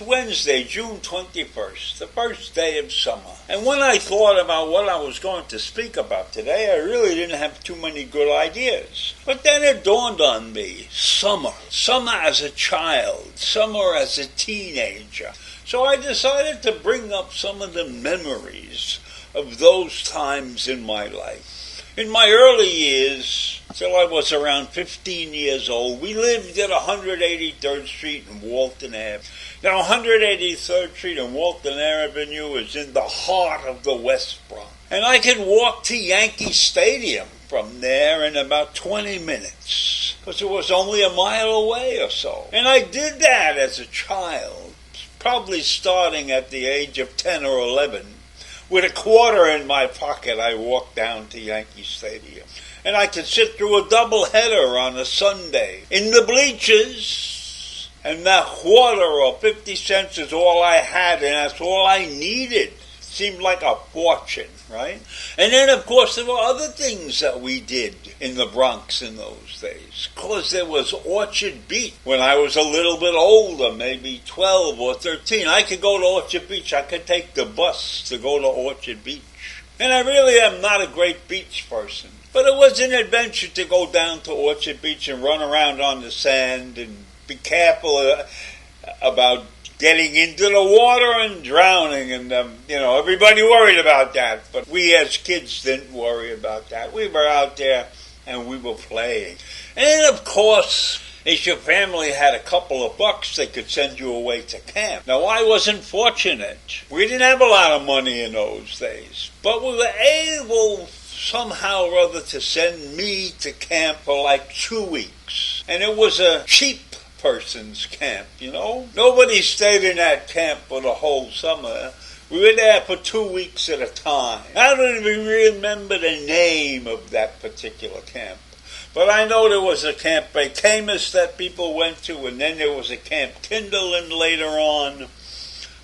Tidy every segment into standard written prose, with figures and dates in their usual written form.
Wednesday, June 21st, the first day of summer. And when I thought about what I was going to speak about today, I really didn't have too many good ideas. But then it dawned on me, summer. Summer as a child, summer as a teenager. So I decided to bring up some of the memories of those times in my life. In my early years, till I was around 15 years old, we lived at 183rd Street and Walton Ave. Now, 183rd Street and Walton Avenue is in the heart of the West Bronx. And I could walk to Yankee Stadium from there in about 20 minutes, because it was only a mile away or so. And I did that as a child, probably starting at the age of 10 or 11. With a quarter in my pocket, I walked down to Yankee Stadium. And I could sit through a doubleheader on a Sunday in the bleachers. And that quarter or 50 cents is all I had, and that's all I needed. Seemed like a fortune, right? And then, of course, there were other things that we did in the Bronx in those days. Of course, there was Orchard Beach. When I was a little bit older, maybe 12 or 13, I could go to Orchard Beach. I could take the bus to go to Orchard Beach. And I really am not a great beach person. But it was an adventure to go down to Orchard Beach and run around on the sand and be careful about getting into the water and drowning, and everybody worried about that. But we as kids didn't worry about that. We were out there and we were playing. And then, of course, if your family had a couple of bucks, they could send you away to camp. Now, I wasn't fortunate. We didn't have a lot of money in those days, but we were able somehow or other to send me to camp for like 2 weeks. And it was a cheap person's camp, Nobody stayed in that camp for the whole summer. We were there for 2 weeks at a time. I don't even remember the name of that particular camp. But I know there was a Camp Bacamus that people went to, and then there was a Camp Kindleland later on.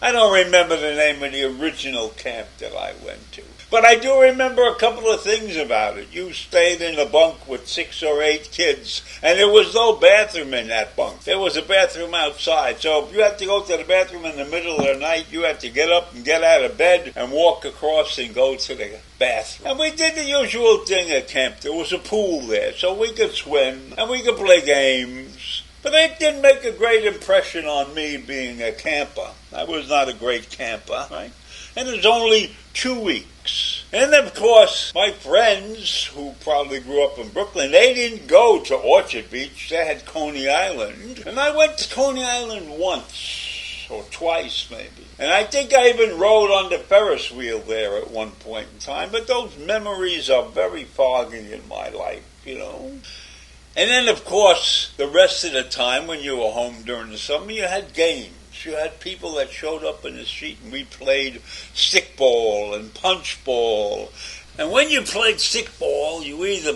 I don't remember the name of the original camp that I went to. But I do remember a couple of things about it. You stayed in a bunk with 6 or 8 kids, and there was no bathroom in that bunk. There was a bathroom outside. So if you had to go to the bathroom in the middle of the night, you had to get up and get out of bed and walk across and go to the bathroom. And we did the usual thing at camp. There was a pool there, so we could swim and we could play games. But it didn't make a great impression on me being a camper. I was not a great camper, right? And it was only 2 weeks. And of course, my friends, who probably grew up in Brooklyn, they didn't go to Orchard Beach. They had Coney Island. And I went to Coney Island once, or twice maybe. And I think I even rode on the Ferris wheel there at one point in time. But those memories are very foggy in my life, And then, of course, the rest of the time when you were home during the summer, you had games. You had people that showed up in the street, and we played stickball and punchball. And when you played stickball, you either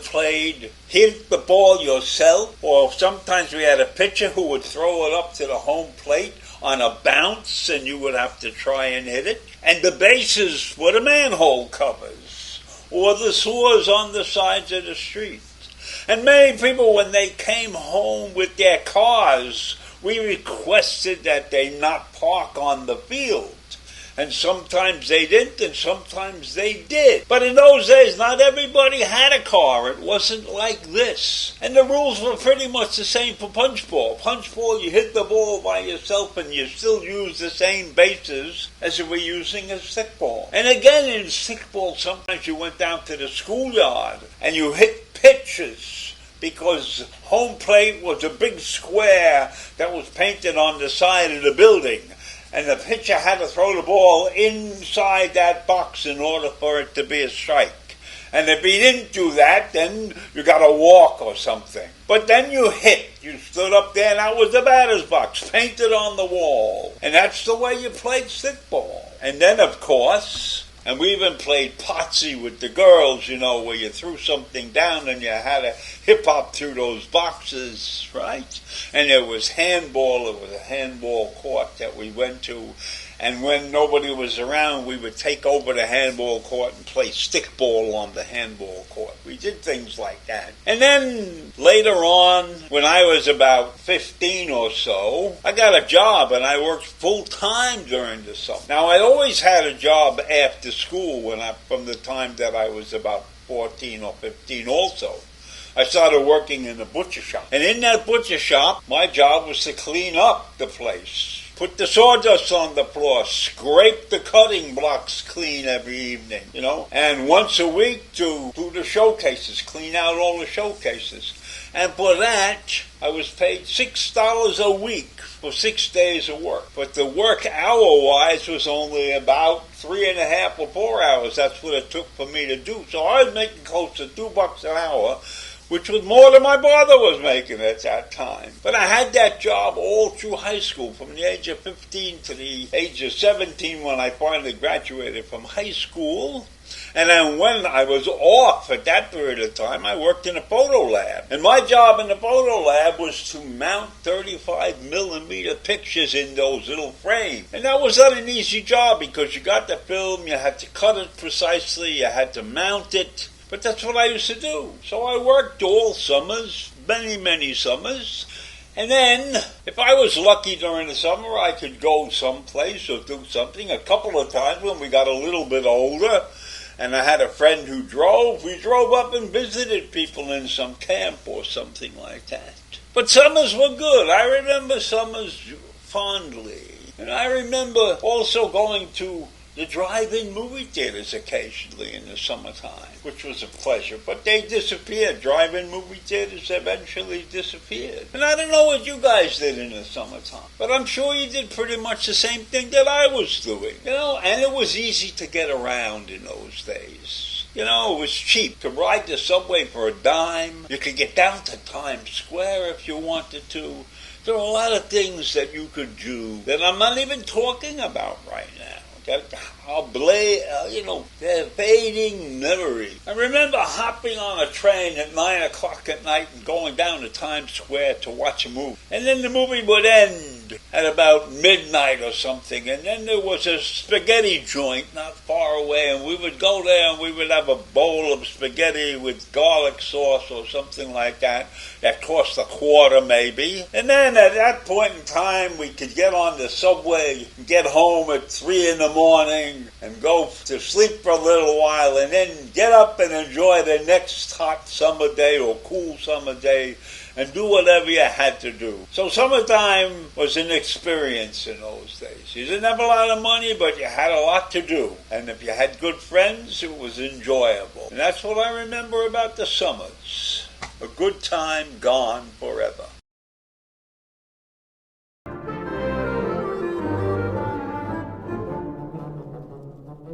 hit the ball yourself, or sometimes we had a pitcher who would throw it up to the home plate on a bounce, and you would have to try and hit it. And the bases were the manhole covers, or the sewers on the sides of the street. And many people, when they came home with their cars, we requested that they not park on the field. And sometimes they didn't, and sometimes they did. But in those days, not everybody had a car. It wasn't like this. And the rules were pretty much the same for punchball. Punchball, you hit the ball by yourself, and you still use the same bases as you were using a stickball. And again, in stickball, sometimes you went down to the schoolyard, and you hit pitches, because home plate was a big square that was painted on the side of the building. And the pitcher had to throw the ball inside that box in order for it to be a strike. And if he didn't do that, then you got to walk or something. But then you hit. You stood up there, and that was the batter's box, painted on the wall. And that's the way you played stickball. And then, of course, And we even played potsy with the girls, where you threw something down and you had to hip-hop through those boxes, right? And there was handball. It was a handball court that we went to. And when nobody was around, we would take over the handball court and play stickball on the handball court. We did things like that. And then later on, when I was about 15 or so, I got a job and I worked full-time during the summer. Now, I always had a job after school from the time that I was about 14 or 15 also. I started working in a butcher shop. And in that butcher shop, my job was to clean up the place. Put the sawdust on the floor, scrape the cutting blocks clean every evening, and once a week to do the showcases, clean out all the showcases. And for that, I was paid $6 a week for 6 days of work. But the work hour-wise was only about 3.5 or 4 hours. That's what it took for me to do. So I was making close to $2 an hour, which was more than my father was making at that time. But I had that job all through high school, from the age of 15 to the age of 17 when I finally graduated from high school. And then when I was off at that period of time, I worked in a photo lab. And my job in the photo lab was to mount 35 millimeter pictures in those little frames. And that was not an easy job because you got the film, you had to cut it precisely, you had to mount it. But that's what I used to do. So I worked all summers, many, many summers. And then, if I was lucky during the summer, I could go someplace or do something. A couple of times when we got a little bit older, and I had a friend who drove, we drove up and visited people in some camp or something like that. But summers were good. I remember summers fondly. And I remember also going to the drive-in movie theaters occasionally in the summertime, which was a pleasure. But they disappeared. Drive-in movie theaters eventually disappeared. And I don't know what you guys did in the summertime, but I'm sure you did pretty much the same thing that I was doing. And it was easy to get around in those days. It was cheap to ride the subway for a dime. You could get down to Times Square if you wanted to. There are a lot of things that you could do that I'm not even talking about right now. They're fading memory. I remember hopping on a train at 9 o'clock at night and going down to Times Square to watch a movie. And then the movie would end at about midnight or something. And then there was a spaghetti joint not far away. And we would go there and we would have a bowl of spaghetti with garlic sauce or something like that. That cost $0.25 maybe. And then at that point in time, we could get on the subway and get home at 3 in the morning and go to sleep for a little while and then get up and enjoy the next hot summer day or cool summer day and do whatever you had to do. So summertime was an experience in those days. You didn't have a lot of money, but you had a lot to do. And if you had good friends, it was enjoyable. And that's what I remember about the summers. A good time gone forever.